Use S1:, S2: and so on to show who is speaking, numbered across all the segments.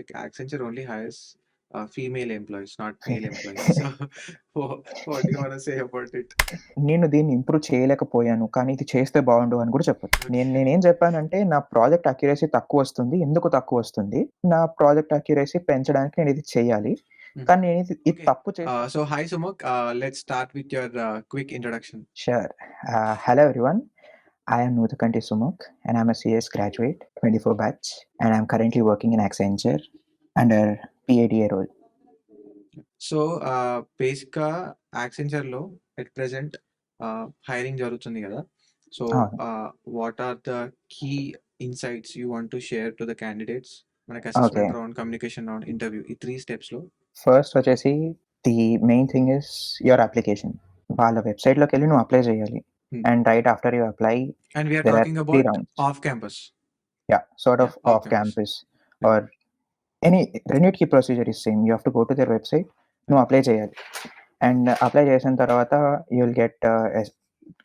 S1: like Accenture only hires female employees, not male employees. So what do you want to say about it?
S2: నేను దీన్ని improve చేయలేకపోయాను. కానీ ఇది చేస్తే బావుండు అని కూడా చెప్పొచ్చు.
S1: Okay.
S2: నేనేం చెప్పానంటే నా ప్రాజెక్ట్ అక్యురసీ తక్కువొస్తుంది. ఎందుకు తక్కువొస్తుంది? నా ప్రాజెక్ట్ అక్యురసీ పెంచడానికి నేనిది చేయాలి. కానీ నేనిది
S1: Okay.
S2: తప్పు చేసి
S1: So hi Sumuk, let's start with your quick introduction.
S2: Sure. Hello everyone. I am Nuthakanti Sumuk and I'm a CS graduate, 24 batch, and I'm currently working in Accenture under PADA role.
S1: So బేసిక్‌గా యాక్సెంచర్‌లో at present hiring జరుగుతుంది గదా! So
S2: అవును.
S1: What are the key insights you want to share to the candidates? మనకి
S2: okay.
S1: Assessment round, communication round, interview ఈ 3 స్టెప్స్‌లో.
S2: First వచ్చేసి the main thing is your application. వాళ్ళ వెబ్‌సైట్‌లోకెళ్ళి నువ్వు అప్లై చేయాలి. And right after you apply
S1: and we are
S2: there are
S1: talking
S2: 3
S1: about
S2: rounds.
S1: Off campus.
S2: Yeah, sort of
S1: Yeah,
S2: off campus or any రెండిటికి procedure is same. You have to go to their website. నువ్వు apply చేయాలి. And apply చేసిన తర్వాత you will get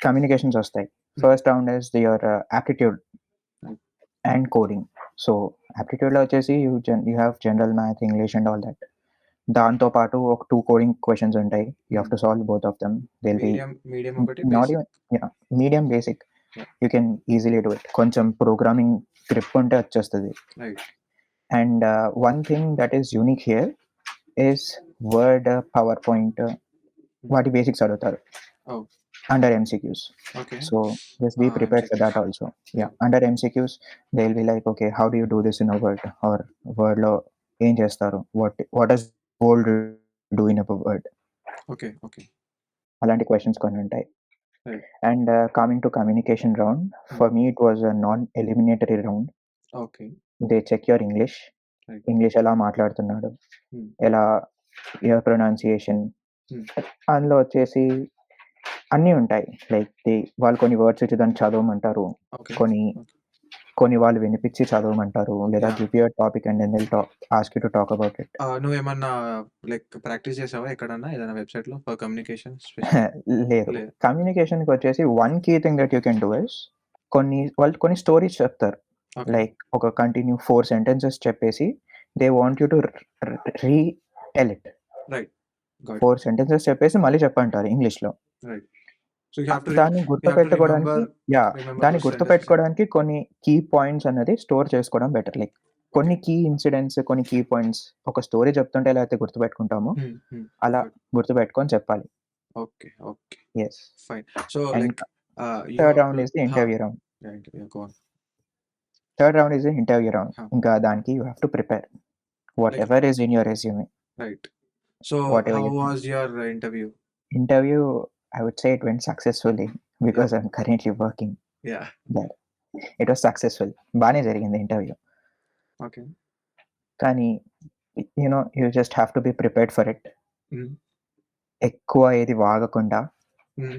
S2: communications వస్తాయి. First round is your aptitude and coding. So యాప్టిట్యూడ్‌లో వచ్చేసి you have general math, English and all that. దాంతో పాటు ఒక 2 కోడింగ్ క్వెషన్స్ ఉంటాయి. You have to solve both of them. They will be
S1: medium ఒకటి,
S2: not
S1: basic.
S2: Even medium basic.
S1: Yeah.
S2: You can easily do it. కొంచెం programming grip ఉంటే వచ్చేస్తది.
S1: Right.
S2: And one thing that is unique here is Word, PowerPoint, వాటి basics అడుగుతారు
S1: Oh.
S2: under MCQs.
S1: Okay.
S2: So just be prepared for that also. Yeah, under MCQs they'll be like, okay, how do you do this in a Word, or Word లో ఏం చేస్తారు, what does bold do in a Word,
S1: okay. Okay.
S2: అలాంటి questions కొన్ని ఉంటాయి.
S1: Right.
S2: And coming to communication round, for me it was a non-eliminatory round.
S1: Okay.
S2: They check your English.
S1: Right.
S2: English ఎలా మాట్లాడుతున్నాడు,
S1: Hmm.
S2: ఎలా your pronunciation.
S1: Hmm.
S2: అందులో వచ్చేసి అన్నీ ఉంటాయి. లైక్ వాళ్ళు కొన్ని వర్డ్స్ ఇచ్చి దాన్ని చదవమంటారు.
S1: Okay.
S2: కొన్ని వాళ్ళు వినిపించి చదవమంటారు. లేదా
S1: Yeah.
S2: Give your topic and then they will ask you to talk about it.
S1: నువ్వేమన్నా లైక్ ప్రాక్టీస్ చేసావా ఎక్కడన్నా ఏదైనా వెబ్‌సైట్‌లో ఫర్ కమ్యూనికేషన్
S2: లేదు.
S1: లేదు.
S2: కమ్యూనికేషన్‌కి వచ్చేసి one key thing that you can do is వాళ్ళు కొన్ని స్టోరీస్ చెప్తారు.
S1: Okay.
S2: లైక్ ఒక కంటిన్యూ 4 సెంటెన్సెస్ చెప్పేసి they want you to retell it.
S1: Right. Got it.
S2: 4 sentences చెప్పేసి మళ్ళీ చెప్పంటారు ఇంగ్లీష్‌లో.
S1: Right. So you have to
S2: దాన్ని గుర్తుపెట్టుకోవడానికి
S1: remember
S2: దాన్ని
S1: those
S2: గుర్తుపెట్టుకోవడానికి కొన్ని కీ పాయింట్స్ అనేది స్టోర్ చేసుకోవడం బెటర్. లైక్ కొన్ని కీ ఇన్సిడెంట్స్, కొన్ని కీ పాయింట్స్ ఒక స్టోరీ చెప్తుంటే ఎలా అయితే గుర్తుపెట్టుకుంటామో అలా గుర్తుపెట్టుకొని చెప్పాలి.
S1: Okay. Okay.
S2: Yes.
S1: Fine. So
S2: And
S1: like
S2: third round is the interview round.
S1: Go on.
S2: Third round is the interview round.
S1: Huh.
S2: ఇంకా దానికి you have to prepare what ever is in your resume.
S1: Right. So
S2: Whatever
S1: how
S2: you think.
S1: Was your interview?
S2: Interview, I would say it went successfully because I'm currently working
S1: Yeah.
S2: there. It was successful. బానే జరిగింది interview.
S1: Okay.
S2: కానీ you just have to be prepared for it. ఎక్కువ ఏది వాగకుండా,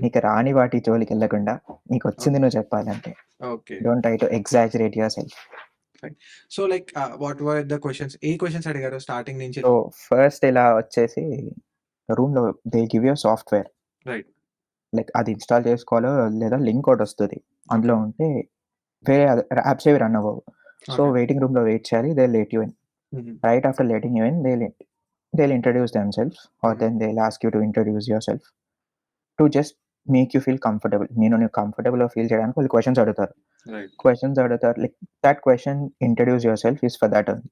S2: నీకు రాని వాటి జోలికి వెళ్ళకుండా నీకు వచ్చింది నువ్వు చెప్పాలంటే.
S1: Okay.
S2: Don't try to exaggerate your self.
S1: So like what were the questions? A questions అడిగారు స్టార్టింగ్ నుంచి?
S2: సో ఫస్ట్ ఇలా వచ్చేసి రూమ్లో they give you software.
S1: Right.
S2: Like అది ఇన్స్టాల్ చేసుకోవాలో లేదా లింక్ ఒకటి వస్తుంది. అందులో ఉంటే వేరే యాప్స్ ఏవి రన్ అవ్వవు. సో వెయిటింగ్ రూమ్లో వెయిట్ చేయాలి. They let you in. Right after letting you in they'll introduce themselves, or then they'll ask you to introduce yourself to just make you feel comfortable. నువ్వు కంఫర్టబుల్గా feel చేయడానికి వాళ్ళు questions అడుగుతారు. Like that question introduce your self is for that only.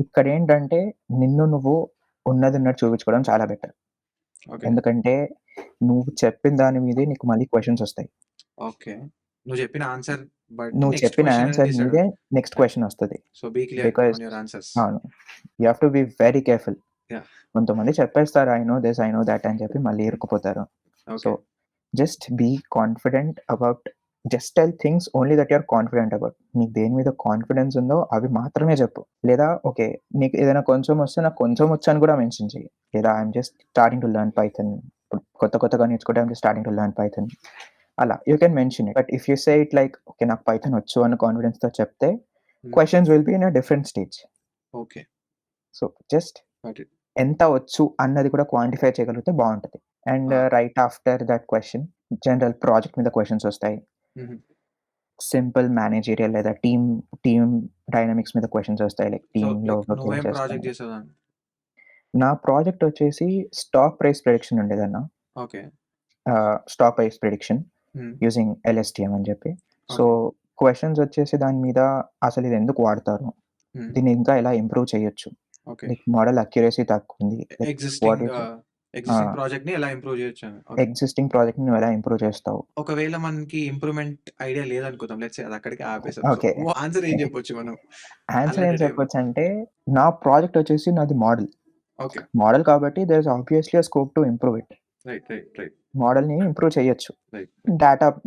S2: ఇక్కడ ఏంటంటే నిన్ను నువ్వు ఉన్నట్టు చూపించుకోవడం చాలా బెటర్. ఎందుకంటే నువ్వు చెప్పిన దాని మీదే నీకు మళ్ళీ క్వశ్చన్స్ వస్తాయి.
S1: ఓకే. నువ్వు చెప్పిన ఆన్సర్
S2: మీదే నెక్స్ట్ క్వశ్చన్ వస్తుంది.
S1: So be clear on your answers.
S2: అవును, you have to be very careful. కొంతమంది చెప్పేస్తారు I know this, I know that అని చెప్పి మళ్ళీ ఇరుక్కుపోతారు. So just be confident about, just tell things only that you're confident about. నీకు దేని మీద కాన్ఫిడెన్స్ ఉందో అవి మాత్రమే చెప్పు. లేదా ఓకే నీకు ఏదైనా కొంచెం వస్తే నాకు కొంచెం వచ్చని కూడా మెన్షన్ చేయి. లేదా I'm just starting to learn Python, కొత్తగా నేర్చుకుంటే I'm just starting to learn Python, అలా you can mention it. But if you say it like okay నాకు పైథన్ వచ్చు అన్న కాన్ఫిడెన్స్తో చెప్తే questions will be in a different stage.
S1: Okay.
S2: So just ఎంత వచ్చు అన్నది కూడా క్వాంటిఫై చేయగలిగితే బాగుంటుంది. And right after that question general project మీద క్వశ్చన్స్ వస్తాయి. సింపుల్ మేనేజీరియల్ లేదా టీమ్ డైనమిక్స్ మీద క్వెషన్స్ వస్తాయి. లైక్
S1: సో
S2: టీమ్‌లో
S1: లైక్
S2: వర్క్ ఎలా
S1: నువ్వేం ప్రాజెక్ట్
S2: చేస్తాము.
S1: చేసేదాన్ని?
S2: నా ప్రాజెక్ట్ వచ్చేసి స్టాక్ ప్రైస్ ప్రిడిక్షన్ ఉండేదన్న.
S1: Okay.
S2: Stock price prediction
S1: hmm.
S2: Using LSTM అని చెప్పి. So,
S1: okay.
S2: క్వెషన్స్ వచ్చేసి దాని మీద అసలు ఇది ఎందుకు వాడతారు?
S1: హ్మ్.
S2: దీన్ని ఇంకా ఎలా ఇంప్రూవ్ చేయొచ్చు?
S1: ఓకే.
S2: లైక్ మోడల్ అక్యురసీ తక్కువుంది. Like what
S1: existing
S2: is
S1: existing ప్రాజెక్ట్‌ని ఎలా ఇంప్రూవ్ చేయొచ్చని. ఓకే.
S2: ఎగ్జిస్టింగ్ ప్రాజెక్ట్‌ని నువ్వు ఎలా ఇంప్రూవ్ చేస్తావు?
S1: ఒకవేళ మనకి ఇంప్రూవ్‌మెంట్ ఐడియా లేదనుకుందాం. లెట్స్ సే అది అక్కడికే ఆపేసాం. So
S2: okay.
S1: ఆన్సర్ ఏం చెప్పొచ్చు మనం
S2: ఆన్సర్ ఏం
S1: అలాంటి టైంలో?
S2: చెప్పొచ్చంటే, నా ప్రాజెక్ట్ వచ్చేసి నాది మోడల్.
S1: ఓకే.
S2: మోడల్ కాబట్టి there is obviously a scope to improve it.
S1: Right.
S2: మోడల్‌ని ఇంప్రూవ్ చేయొచ్చు.
S1: రైట్.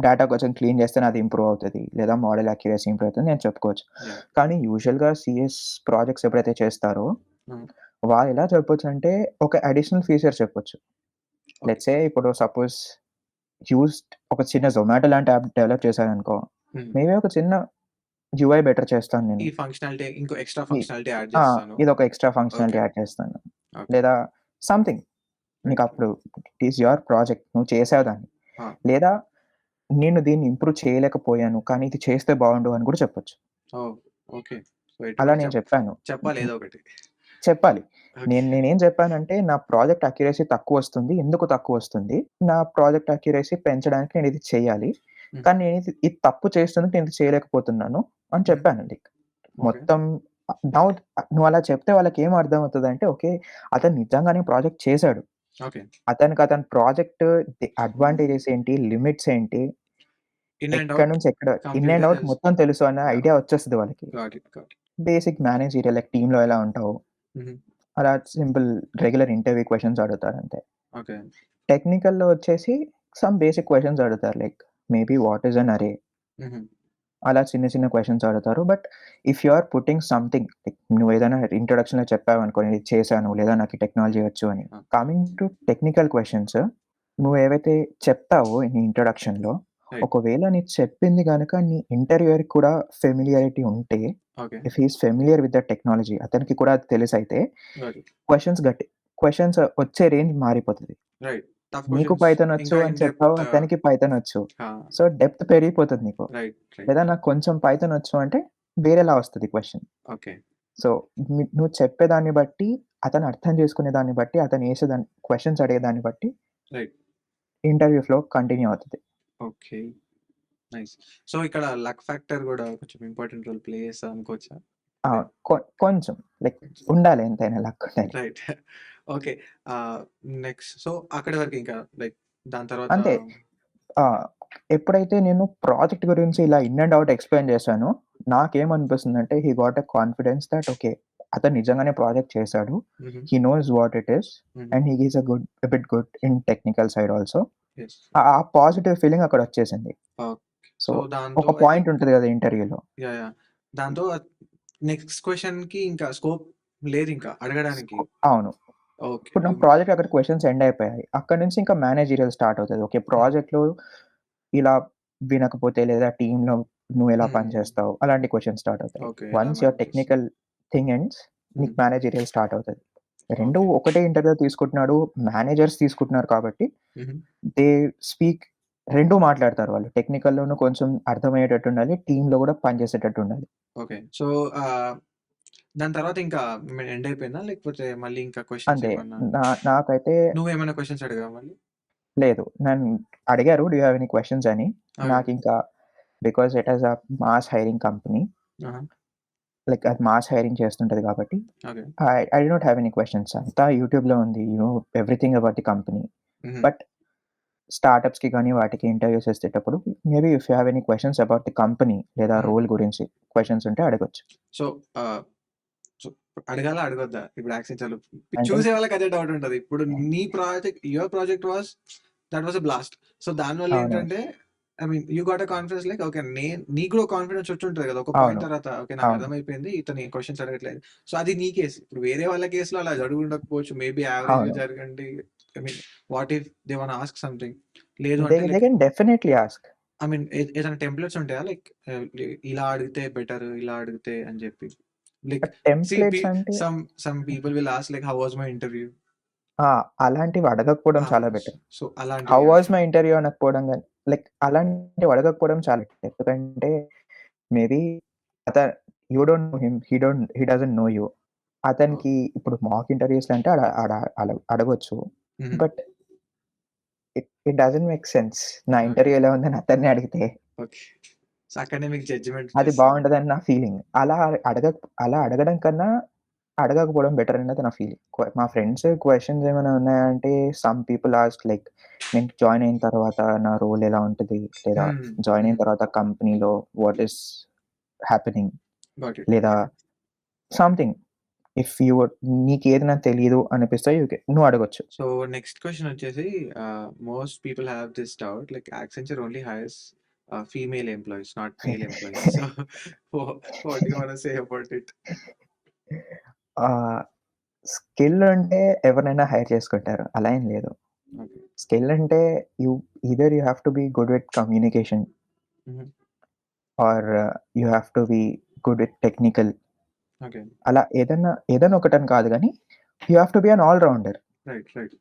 S2: డేటా కొంచెం క్లీన్ చేస్తేనే అది ఇంప్రూవ్ అవుతది. లేదా మోడల్ అక్యురసీ ఇంప్రూవ్ అవుతదని నేను చెప్పుకోవచ్చు.
S1: యాహ్!
S2: కానీ యూజువల్‌గా సీఎస్ ప్రాజెక్ట్స్ ఎప్పుడైతే చేస్తారో,
S1: హ్మ్.
S2: వాళ్ళు ఎలా చెప్పొచ్చంటే, ఒక అడిషనల్ ఫీచర్ చెప్పొచ్చు.
S1: ఓకే.
S2: లెట్స్ సే ఇప్పుడు సపోజ్ ఒక చిన్న జొమాటో లాంటి యాప్ డెవలప్ చేశారనుకో,
S1: హ్మ్.
S2: మేబీ ఒక చిన్న యూఐ బెటర్ చేస్తాను నేను.
S1: ఈ ఫంక్షనాలిటీ ఇంకో ఎక్స్‌ట్రా
S2: ఈ
S1: ఫంక్షనాలిటీ యాడ్
S2: ఆ!
S1: చేస్తాను.
S2: ఇదొక ఎక్స్‌ట్రా ఫంక్షనాలిటీ
S1: ఓకే.
S2: యాడ్ చేస్తాను.
S1: ఓకే.
S2: లేదా సంథింగ్
S1: రైట్.
S2: నీకప్పుడు ఇట్ ఈస్ యువర్ ప్రాజెక్ట్. నువ్వు చేసావు దాన్ని.
S1: ఆ!
S2: లేదా నేను దీన్ని ఇంప్రూవ్ చేయలేకపోయాను. కానీ ఇది చేస్తే బాగుండు అని కూడా చెప్పొచ్చు.
S1: ఓహ్! ఓకే. సో
S2: అలా
S1: ఎటువంటి
S2: నేను చెప్పాను.
S1: చెప్పాలి ఏదో ఒకటి.
S2: చెప్పాలి.
S1: ఓకే.
S2: నేనేం చెప్పానంటే నా ప్రాజెక్ట్ అక్యురసీ తక్కువొస్తుంది. ఎందుకు తక్కువొస్తుంది? నా ప్రాజెక్ట్ అక్యురసీ పెంచడానికి నేనిది చేయాలి.
S1: హ్మ్.
S2: కానీ ఇది తప్పు చేస్తున్నందుకు నేను ఇది చేయలేకపోతున్నాను అని
S1: హ్మ్.
S2: చెప్పానండి.
S1: ఓకే.
S2: మొత్తం నౌ నువ్వలా చెప్తే వాళ్ళకేం అర్థమవుతదంటే, ఓకే. అతను నిజంగానే ప్రాజెక్ట్ చేసాడు.
S1: ఓకే.
S2: అతని ప్రాజెక్ట్ అడ్వాంటేజెస్ ఏంటి? లిమిట్స్ ఏంటి?
S1: ఇన్ అండ్
S2: ఎక్కడి
S1: ఔట్
S2: నుంచి ఎక్కడ ఇన్
S1: కంప్లీట్‌గా
S2: అండ్ ఔట్
S1: తెలుసు.
S2: మొత్తం తెలుసు అన్న
S1: యాహ్!
S2: ఐడియా వచ్చేస్తది వాళ్ళకి.
S1: Got it.
S2: Basic managerial like టీమ్‌లో ఎలా ఉంటావు?
S1: హుహు.
S2: అలా సింపుల్ రెగ్యులర్ ఇంటర్వ్యూ క్వెషన్స్ అడుగుతారంతే.
S1: ఓకే.
S2: టెక్నికల్‌లో వచ్చేసి సమ్ బేసిక్ క్వెషన్స్ అడుగుతారు. Like maybe what is an array?
S1: హుహు.
S2: అలా చిన్న క్వెషన్స్ అడుగుతారు. But if you are putting something like నువ్వేదైనా ఇంట్రొడక్షన్‌లో చెప్పావనుకో నేను ఇది చేశాను లేదా నాకు ఈ టెక్నాలజీ వచ్చు అని.
S1: ఆ!
S2: కమింగ్ టు టెక్నికల్ క్వెషన్స్ నువ్వేవైతే చెప్తావో నీ ఇంట్రొడక్షన్‌లో
S1: రైట్.
S2: ఒకవేళ నీకు చెప్పింది గనక నీ ఇంటర్వ్యూయర్‌కి కూడా ఫెమిలియారిటీ ఉంటే
S1: okay.
S2: If he is familiar with the technology అతనికి కూడా అది తెలిసైతే
S1: గాట్ ఇట్.
S2: క్వెషన్స్ వచ్చే రేంజ్ మారిపోతది.
S1: రైట్. టఫ్
S2: నీకు
S1: క్వెషన్స్
S2: పైథాన్ వచ్చు
S1: ఇంకా
S2: అని
S1: ఇన్
S2: చెప్పావు.
S1: డెప్త్
S2: అతనికి పైథాన్ వచ్చు.
S1: ఆ!
S2: సో, డెప్త్ పెరిగిపోతది నీకు.
S1: రైట్.
S2: లేదా నాకు కొంచెం పైథాన్ వచ్చు అంటే వేరేలా వస్తది క్వెషన్.
S1: ఓకే.
S2: సో, నువ్వు చెప్పేదాన్ని బట్టి, అతను అర్థం చేసుకునే దాన్ని బట్టి, అతను ఏసేదాన్ని క్వెషన్స్ అడిగేదాన్ని బట్టి
S1: రైట్.
S2: ఇంటర్వ్యూ ఫ్లో కంటిన్యూ అవుతది.
S1: ఓకే. నైస్. సో ఇక్కడ లక్ ఫ్యాక్టర్ గూడా కొంచెం ఇంపార్టెంట్ రోల్ ప్లే చేస్తదనుకోవచ్చా?
S2: అవును. కొంచెం లైక్ ఉండాలి ఎంతైనా లక్ ఉండాలి.
S1: రైట్. ఓకే. నెక్స్ట్ సో అక్కడి వరకు ఇంకా లైక్ దాని తర్వాత
S2: అంతే. ఆ! ఎప్పుడైతే నేను ప్రాజెక్ట్ గురించి ఇలా ఇన్ అండ్ ఔట్ ఎక్స్‌ప్లెయిన్ చేశానో, నాకేమనిపిస్తుందంటే he got a confidence that okay. అతను నిజంగానే ప్రాజెక్ట్ చేశాడు.
S1: హుహు.
S2: He knows what it is
S1: హుహు.
S2: And he is a bit good in technical side also.
S1: Yes.
S2: ఆ పాజిటివ్ ఫీలింగ్ అక్కడొచ్చేసింది.
S1: ఓకే.
S2: సో,
S1: సో దాంతో
S2: ఒక
S1: ఐ
S2: పాయింట్
S1: థింక్
S2: ఉంటది కదా ఇంటర్వ్యూలో.
S1: యాహ్! దాంతో నెక్స్ట్ క్వెషన్‌కి ఇంకా స్కోప్ లేదింకా అడగడానికి.
S2: అవును.
S1: ఓకే.
S2: ఇప్పుడు నా ప్రాజెక్ట్ అక్కడ క్వెషన్స్ ఎండ్ అయిపోయాయి. అక్కడి నుంచి ఇంకా మేనేజీరియల్ స్టార్ట్ అవుతది. ఓకే. ప్రాజెక్ట్‌లో ఇలా వినకపోతే లేదా టీమ్‌లో నువ్వెలా పని
S1: హ్మ్.
S2: చేస్తావు? అలాంటి క్వెషన్స్ స్టార్ట్ అవుతాయి.
S1: ఓకే. ఎలా
S2: వన్స్ యువర్
S1: మేనేజ్ చేస్తావు?
S2: టెక్నికల్ థింగ్ ఎండ్స్ నీకు
S1: హ్మ్.
S2: మేనేజీరియల్ స్టార్ట్ అవుతది. 2
S1: ఓకే.
S2: ఒకటే ఇంటర్వ్యూ తీసుకుంటున్నాడు. మేనేజర్స్ తీసుకుంటున్నారు కాబట్టి
S1: హుహు.
S2: దే స్పీక్ 2 మాట్లాడతారు వాళ్ళు. టెక్నికల్‌లోనూ కొంచెం అర్థమయ్యేటట్టు ఉండాలి. టీమ్‌లో కూడా పని చేసేటట్టు ఉండాలి.
S1: ఓకే. సో దాని తర్వాత ఇంకా ఎండ్ అయిపోయిందా? లేకపోతే మళ్ళీ ఇంకా క్వెషన్స్
S2: అంతే.
S1: ఏమన్నా
S2: నాకైతే
S1: నువ్వేమైనా క్వెషన్స్ అడిగావా మళ్ళీ?
S2: లేదు. నన్ను అడిగారు do you have any questions అని.
S1: ఓకే.
S2: నాకింకా because it is a mass hiring company.
S1: ఆహా!
S2: లైక్ అది మాస్ హైరింగ్ చేస్తుంటది కాబట్టి
S1: okay.
S2: I did not have any questions. అంతా యూట్యూబ్‌లో ఉంది. You know everything about the company.
S1: హుహు.
S2: బట్ స్టార్టప్స్‌కి గాని వాటికి ఇంటర్వ్యూస్ ఇచ్చేటప్పుడు maybe if you have any questions about the company లేదా
S1: హ్మ్.
S2: రోల్ గురించి క్వెషన్స్ ఉంటే అడగొచ్చు.
S1: సో, ఆహ్, సో అడగాలా? అడగొద్దా? ఇప్పుడు యాక్సెంచర్‌లో
S2: అంటే
S1: చూసే వాళ్ళకి అదే డౌట్ ఉంటది. ఇప్పుడు నీ your project that was a blast. So దానివల్ల
S2: అవును.
S1: ఏంటంటే I mean you got a confidence like okay. నీకు కూడా కాన్ఫిడెన్స్ వచ్చుంటది కదా! ఒక పాయింట్
S2: అవును.
S1: తర్వాత ఓకే. నాకు
S2: అవును.
S1: అర్థమైపోయింది. ఇతను క్వెషన్స్ అడగట్లేదు. సో అది నీ కేస్. ఇప్పుడు వేరే వాళ్ళ కేస్‌లో అలా జరుగుండకపోవచ్చు. మేబీ యావరేజ్‌గా
S2: అవును.
S1: జరగండి. I mean what if they want ask something లేదు
S2: దే
S1: అంటే
S2: they
S1: like
S2: can definitely ask.
S1: I mean ఏదైనా టెంప్లేట్స్ ఉంటాయా? లైక్ ఇలా అడిగితే బెటర్ ఇలా అడిగితే అని చెప్పి. లైక్ సీ
S2: టెంప్లేట్స్ అంటే
S1: some people will ask like how was my interview?
S2: అలాంటివి అడగకపోవడం చాలా బెటర్.
S1: సో,
S2: హౌ
S1: అలాంటివి
S2: వాస్ మై ఇంటర్వ్యూ అనకపోవడం గాని, లైక్ అలాంటివి అడగకపోవడం చాలా బెటర్. ఎందుకంటే మేబీ అత you don't know him. He doesn't know you.
S1: Oh!
S2: అతనికి ఇప్పుడు మాక్ ఇంటర్వ్యూస్‌లో అంటే అడగొచ్చు.
S1: హుహు.
S2: But it doesn't make sense. నా
S1: ఓకే.
S2: ఇంటర్వ్యూ ఎలా ఉందని అతన్నే అడిగితే
S1: ఓకే. సో, అక్కడనే మీకు జడ్జిమెంట్
S2: అది
S1: వచ్చేస్తది.
S2: బావుండదని నా ఫీలింగ్. అడగ అలా అడగడం కన్నా అడగకపోవడం బెటర్ అన్నది నా ఫీలింగ్. మా ఫ్రెండ్స్ క్వెషన్స్ ఏమైనా ఉన్నాయంటే సమ్ పీపుల్ ఆస్క్ లైక్ నేను జాయిన్ అయిన తర్వాత నా రోల్ ఎలా ఉంటది? లేదా
S1: హ్మ్.
S2: జాయిన్ అయిన
S1: హ్మ్.
S2: తర్వాత కంపెనీలో what is happening?
S1: Got it.
S2: లేదా
S1: got it.
S2: Something if you నీకేది నాకు తెలీదు అనిపిస్తే నువ్వు అడగొచ్చు.
S1: సో, నెక్స్ట్ క్వెషన్ వచ్చేసి most people have this doubt like Accenture only hires female employees not male employees. So, వా what do you want to say about it?
S2: Ah, skill అంటే ఎవరినైనా హైర్ చేసుకుంటారు. అలా ఏం లేదు.
S1: ఓకే.
S2: స్కిల్ అంటే you you have to be good with communication
S1: హుహు.
S2: Are you have to be good with technical.
S1: Okay.
S2: అలా ఏదైనా ఒకటని కాదు గానీ, you have to be an all rounder.
S1: Right. Right.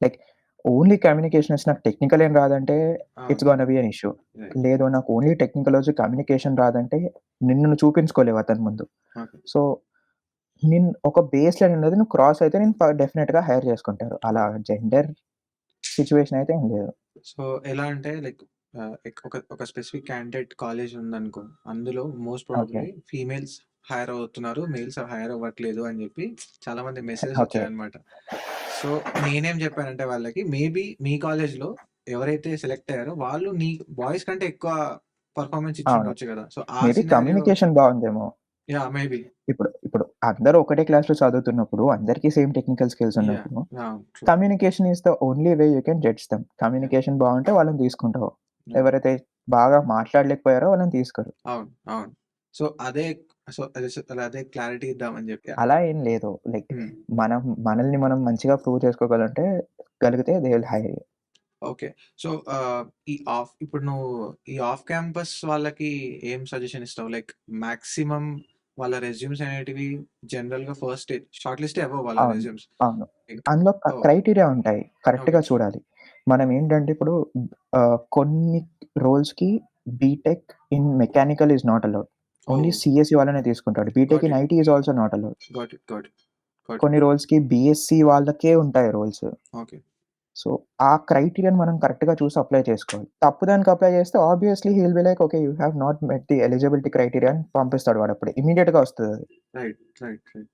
S2: Like only communication ఒచ్చి నాకు technical ఏం రాదంటే
S1: అవును.
S2: It's gonna be an issue.
S1: Right.
S2: లేదు నాకు ఓన్లీ టెక్నికల్ ఒచ్చి కమ్యూనికేషన్ రాదంటే నిన్ను నువ్వు చూపించుకోలేవు అతని ముందు.
S1: ఓకే.
S2: సో, ఒక బేస్ లైన్ ఉన్నది నువ్వు క్రాస్ అయితే డెఫినిట్‌గా హైర్ చేసుకుంటారు. అలా
S1: ఓకే.
S2: జెండర్ సిట్యుయేషన్ అయితే ఏం లేదు.
S1: సో, ఎలా అంటే లైక్ ఒక స్పెసిఫిక్ క్యాండిడేట్ కాలేజ్ ఉందనుకో, అందులో most
S2: okay.
S1: Probably females hire అవుతున్నారు. మేల్స్ హైర్ అవ్వట్లేదు అని జెప్పి చాలా మంది మెసేజెస్
S2: ఓకే.
S1: వచ్చాయన్నమాట. సో, నేనేం జెప్పానంటే వాళ్ళకి మేబీ మీ కాలేజ్‌లో ఎవరైతే సెలెక్ట్ అయ్యారో వాళ్ళు బాయ్స్ కంటే ఎక్కువ పెర్ఫార్మన్స్
S2: అవును.
S1: ఇచ్చుండొచ్చు గదా! సో, ఆ
S2: మేబీ
S1: సినారియో
S2: కమ్యూనికేషన్ బావుందేమో.
S1: యాహ్! మేబీ.
S2: ఇప్పుడు అందరూ ఒకటే క్లాస్‌లో చదువుతున్నప్పుడు, అందరికీ సేమ్ టెక్నికల్ స్కిల్స్
S1: యాహ్!
S2: ఉన్నప్పుడు,
S1: yeah! True.
S2: Communication is the only way you can judge them.
S1: Yeah!
S2: Communication బావుంటే వాళ్ళని తీసుకుంటావు.
S1: యాహ్!
S2: ఎవరైతే బాగా మాట్లాడలేకపోయారో వాళ్ళని తీసుకోరు.
S1: అవును. అవును. సో, అదే క్లారిటీ ఇద్దామని జెప్పి. యాహ్!
S2: అలా ఏం లేదు. లైక్
S1: హ్మ్.
S2: మనల్ని మనం మంచిగా ప్రూవ్ గలిగితే they will hire you.
S1: Okay. So, ఇప్పుడు నువ్వు ఈ ఆఫ్ క్యాంపస్ వాళ్ళకి ఏం సజెషన్ ఇస్తావు? లైక్ మాక్సిమం వాళ్ళ రెజ్యూమ్స్ అనేటివి జనరల్‌గా ఫస్ట్ షార్ట్ లిస్టే అవ్వవు వాళ్ళ
S2: అవును.
S1: రెజ్యూమ్స్.
S2: అవును.
S1: లైక్
S2: అందులో
S1: ఓహ్!
S2: క్రైటీరియా ఉంటాయి.
S1: ఓకే.
S2: కరెక్ట్‌గా చూడాలి. మనం ఏంటంటే ఇప్పుడు కొన్ని రోల్స్‌కి BTech in mechanical is not allowed. Only
S1: oh!
S2: CSE వాళ్ళనే తీసుకుంటాడు. BTech
S1: got
S2: in
S1: it.
S2: IT is also not allowed.
S1: Got it. Got it. Got it.
S2: కొన్ని రోల్స్‌కి బీఎస్సీ వాళ్ళకే ఉంటాయి రోల్స్.
S1: ఓకే.
S2: సో, ఆ క్రైటీరియాని మనం కరెక్ట్‌గా చూసి అప్లై చేసుకోవాలి. తప్పు దానికి అప్లై చేస్తే obviously he will be like okay. You have not met the eligibility criteria అని పంపిస్తాడు వాడప్పుడే. ఇమ్మీడియేట్‌గా వస్తదది.
S1: రైట్. రైట్. రైట్.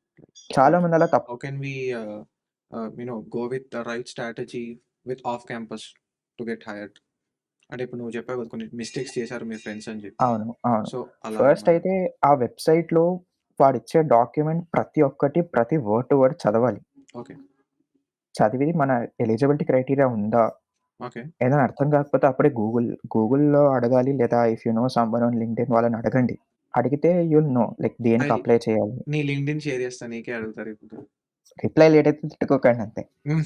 S2: చాలా
S1: గాట్ ఇట్.
S2: మంది అలా
S1: how can we go with the right strategy with off campus to get hired? అంటే ఇప్పుడు నువ్వు చెప్పావు కదా! కొన్ని మిస్టేక్స్ చేశారు మీ ఫ్రెండ్స్ అని చెప్పి.
S2: అవును. అవును.
S1: సో, అలా
S2: ఫస్ట్
S1: ఏమన్నా?
S2: అయితే ఆ వెబ్‌సైట్‌లో వాడిచ్చే డాక్యుమెంట్ ప్రతి ఒక్కటి ప్రతి వర్డ్ టు వర్డ్ చదవాలి.
S1: ఓకే.
S2: చదివి మన ఎలిజిబిలిటీ క్రైటీరియా ఉందా?
S1: ఓకే.
S2: ఏదైనా అర్థం కాకపోతే అప్పుడే గూగుల్‌లో అడగాలి. లేదా if you know someone on LinkedIn వాళ్ళని అడగండి. అడిగితే యుల్ నో లైక్ దేనికి
S1: ఐ
S2: అప్లై చేయాలి.
S1: నీ లింక్డ్ఇన్ షేర్ చేస్తా. నీకే అడుగుతారిప్పుడు.
S2: రిప్లై లేట్ అయితే తిట్టుకోకండి అంతే.
S1: హ్మ్.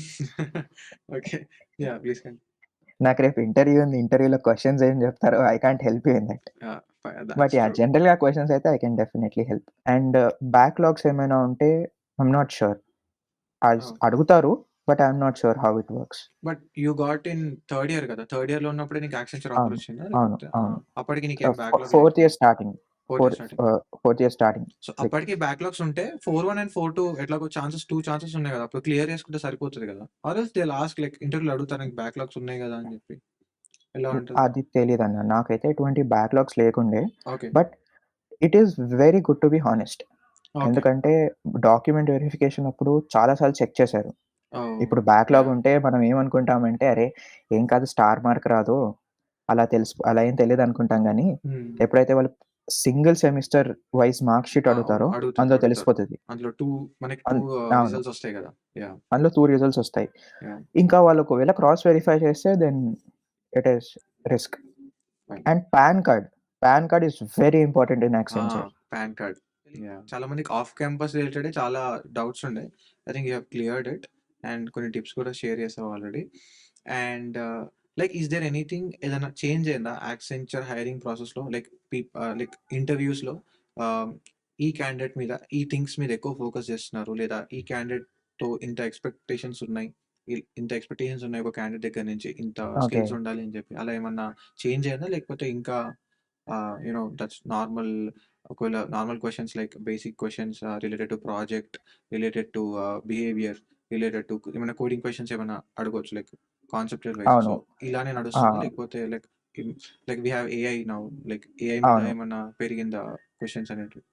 S1: ఓకే. యాహ్! Please continue.
S2: నాకు రేపు ఇంటర్వ్యూ ఉంది. ఇంటర్వ్యూలో క్వెషన్స్ ఏం చెప్తారో I can't help you in that.
S1: Yeah!
S2: But
S1: thoughts
S2: yeah!
S1: True.
S2: జనరల్‌గా క్వెషన్స్ అయితే I can definitely help. And backlogs ఏమైనా ఉంటే ఐయామ్ నాట్ ష్యూర్.
S1: ఓహ్!
S2: అడుగుతారు. But I'm not sure how it works.
S1: But you got in third year కదా! Third ఇయర్‌లో ఉన్నప్పుడే నీకు Accenture offer
S2: అవును.
S1: వచ్చిందా?
S2: అవును.
S1: లేకపోతే
S2: అవును.
S1: అప్పటికి నీకేం బ్యాక్‌లాగ్ లేదు.
S2: Fourth year starting.
S1: Fourth year starting.
S2: Fourth year starting.
S1: So,
S2: like
S1: అప్పటికి బ్యాక్‌లాగ్స్ ఉంటే 4-1 అండ్ 4-2 ఎట్లాగో 2 ఛాన్సెస్ ఉన్నాయి కదా! అప్పుడు క్లియర్ చేసుకుంటే సరిపోతది కదా! Or else they will ask like ఇంటర్వ్యూలో అడుగుతారు నీకు బ్యాక్‌లాగ్స్ ఉన్నాయి కదా! అని చెప్పి. ఎలా ఉంటది?
S2: అది తెలీదన్న. నాకైతే ఎటువంటి బ్యాక్‌లాగ్స్ లేకుండే.
S1: Okay.
S2: But it is very good to be honest.
S1: Okay.
S2: ఎందుకంటే డాక్యుమెంట్ వెరిఫికేషన్ అప్పుడు చాలా సార్లు చెక్ చేశారు.
S1: ఓహ్!
S2: ఇప్పుడు బ్యాక్‌లాగ్
S1: యాహ్!
S2: ఉంటే మనం ఏమనుకుంటామంటే, అరే! ఏం కాదు స్టార్ మార్క్ రాదు. అలా ఏం తెలీదనుకుంటాం గానీ,
S1: హ్మ్.
S2: ఎప్పుడైతే వాళ్ళు single semester wise mark sheet
S1: అవును.
S2: అడుగుతారో
S1: అడుగుతారు.
S2: అందులో
S1: అడుగుతారు.
S2: తెలిసిపోతది.
S1: అందులో మనకి 2
S2: అన్ అవును.
S1: రిజల్ట్స్ వస్తాయి కదా! యాహ్!
S2: అందులో 2 రిజల్ట్స్ ఒస్తాయి.
S1: యాహ్!
S2: ఇంకా వాళ్ళు ఒకవేళ క్రాస్ వెరిఫై చేస్తే then it is risk.
S1: Fine.
S2: And PAN card is very important in
S1: ah!
S2: Accenture.
S1: PAN card. Yeah! చాలా మందికి ఆఫ్ క్యాంపస్ రిలేటెడే చాలా డౌట్స్ ఉండే. I think you have cleared it. And కొన్ని టిప్స్ కూడా షేర్ చేసావు already. And like is there anything ఏదైనా change అయిందా యాక్సెంచర్ హైరింగ్ ప్రాసెస్‌లో? లైక్ ఇంటర్వ్యూస్‌లో ఆహ్, ఈ క్యాండిడేట్ మీద ఈ థింగ్స్ మీద ఎక్కువ ఫోకస్ చేస్తున్నారు. లేదా ఈ క్యాండిడేట్ సో ఇంత ఎక్స్పెక్టేషన్స్ ఉన్నాయి, ఇంత ఎక్స్పెక్టేషన్స్ ఉన్నాయి ఒక క్యాండిడేట్ దగ్గర నుంచి, ఇంత
S2: ఓకే.
S1: స్కిల్స్ ఉండాలి అని చెప్పి, అలా ఏమన్నా చేంజ్ అయిందా? లేకపోతే ఇంకా యూనో దట్స్ నార్మల్, ఒకవేళ normal questions like basic questions related to project, related to behaviour, related to ఏమైనా కోడింగ్ క్వశ్చన్స్ ఏమైనా అడగవచ్చు లైక్ కాన్సెప్చువల్ వైజ్, సో
S2: అవును.
S1: ఇలానే
S2: ఆ!
S1: నడుస్తుందా? లేకపోతే like we have AI now, like AI మీద
S2: అవును.
S1: ఏమన్నా పెరిగిందా క్వశ్చన్స్ అనేటివి?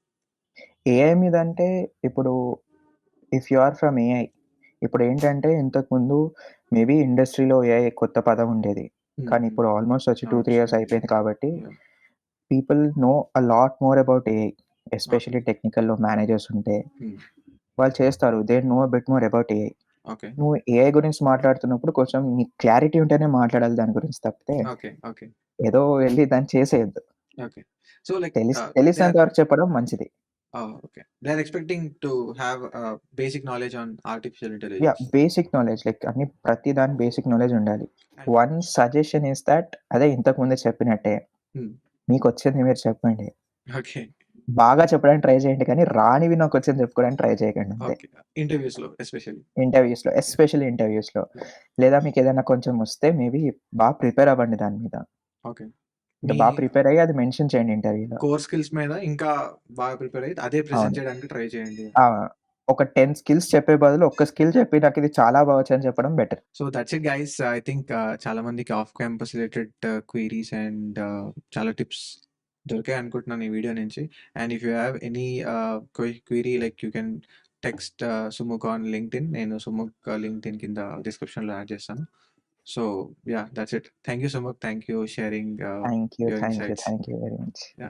S2: ఏఐ మీద అంటే ఇప్పుడు if you are from AI ఇప్పుడేంటంటే ఇంతకుముందు మేబీ ఇండస్ట్రీలో ఏఐ కొత్త పదం ఉండేది. కానీ ఇప్పుడు ఆల్మోస్ట్ వచ్చి 2, 3 ఇయర్స్ అయిపోయింది కాబట్టి
S1: Yeah.
S2: People know a lot more about AI.
S1: Okay.
S2: Especially టెక్నికల్‌లో మేనేజర్స్ ఉంటే
S1: Hmm.
S2: వాళ్ళు చేస్తారు. They know a bit more about AI.
S1: Okay.
S2: నువ్వు ఏఐ గురించి మాట్లాడుతున్నప్పుడు కొంచెం నీకు క్లారిటీ ఉంటేనే మాట్లాడాలి దాని గురించి తప్పితే
S1: Okay. Okay.
S2: ఏదో వెళ్లి దాన్ని చేసేయొద్దు.
S1: Okay. So like they
S2: తెలిసినంత
S1: are
S2: వరకు చెప్పడం మంచిది.
S1: okay. They are expecting to have basic knowledge on artificial
S2: yeah!
S1: intelligence.
S2: Basic knowledge like ప్రతి దాని బేసిక్ నాలెడ్జ్ ఉండాలి.
S1: And
S2: one suggestion is that అదే ఇంతకు ముందే చెప్పినట్టే
S1: hmm.
S2: మీకొచ్చింది మీరు చెప్పండి.
S1: Okay.
S2: బాగా చెప్పడానికి ట్రై చేయండి కానీ రానివి నాకొచ్చింది చెప్పుకోవడానికి ట్రై చేయకండి అంతే.
S1: Okay. Interviews లో especially.
S2: ఇంటర్వ్యూస్‌లో ఎస్పెషల్లీ ఇంటర్వ్యూస్‌లో. లేదా మీకేదైనా కొంచెం వస్తే మేబీ బాగా ప్రిపేర్ అవ్వండి దాని మీద.
S1: Okay.
S2: అంటే
S1: మీ
S2: బాగా ప్రిపేర్ అయ్యి అది మెన్షన్ చేయండి ఇంటర్వ్యూలో.
S1: కోర్ స్కిల్స్ మీద ఇంకా బాగా ప్రిపేర్ అయ్యి అదే ప్రెజెంట్
S2: అవును.
S1: చేయడానికి ట్రై చేయండి.
S2: ఆ! ఒక 10 స్కిల్స్ చెప్పే బదులు ఒక్క స్కిల్ చెప్పి నాకిది చాలా బా వచ్చని చెప్పడం better.
S1: So that's it guys. I think చాలా మందికి off campus related queries and చాలా టిప్స్ దొరికాయి అనుకుంటున్నాను ఈ వీడియో నుంచి. And if you have any query like you can text Sumukh on LinkedIn. నేను సుముఖ్ లింక్డ్ఇన్ కింద డిస్క్రిప్షన్లో యాడ్ చేస్తాను. So yeah, that's it. Thank you Sumukh. Thank you sharing
S2: thank you.
S1: Your
S2: thank you.
S1: Insights.
S2: Thank you very much.
S1: Yeah.